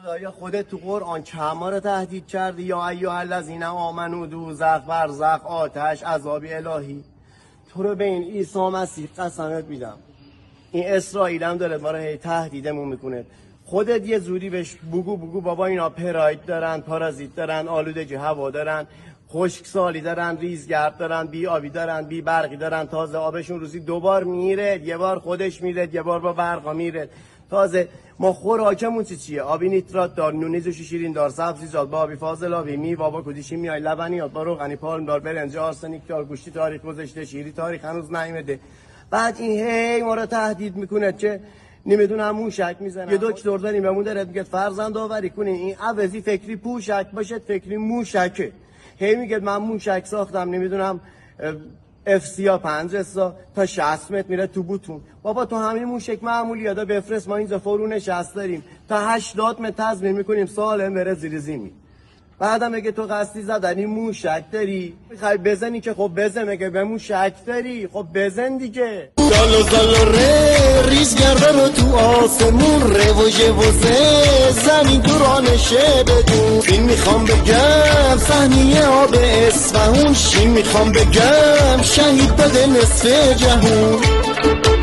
خدایا خودت تو قرآن چما رو تهدید کردی یا ایها الذین آمنوا دوزخ برزخ آتش عذاب الهی. تو رو به این عیسی مسیح قسمت میدم این اسرائیل هم داره ما رو هی تهدیدمون میکنه. خودت یه زوری بهش بگو بابا اینا پراید دارن، پارازیت دارن، آلودگی هوا دارن، خشکسالی دارن، ریزگرد دارن، بی آبی دارن، بی برقی دارن، تازه آبشون روزی 2 بار میره، یه بار خودش میره، یه بار با برقا میره. تازه ما خوراکمون چیه؟ آبی نیترات دار، نونیزوشی شیرین دار، سبزیجات با آبی فاضلابی، میوه کدیشی میای، لبنیات با روغنی پالم دار، برنج آرسنیک دار، گوشتی تاریخ گذاشته، شیری تاریخ هنوز نیومده. بعد این هی ما رو تهدید میکنه که نمیدونم موشک میزنه. یه دکتر داریم بهمون داره میگه فرزند آوری کنین، این عوضی فکری پوشک باشه، فکری موشکه. هی میگه من موشک ساختم نمیدونم افسیا 5 تا 60 متر میره تو بوتون. بابا تو همین موشک معمولی یادا بفرست، ما اینجا فرو نشست داریم تا 80 متر تضمین میکنیم سالم بره زیر زمین. بعدم میگه تو قصدی زدنی موشک داری، میخوای بزنی که خب بزن. میگه به موشک داری خب بزن دیگه. زالو ریز گرده رو تو آسمون روژه وزه زمین دورانشه بدون. این میخوام بگم سهمیه آب اصفهون، شین میخوام بگم شهید بده نصف جهون.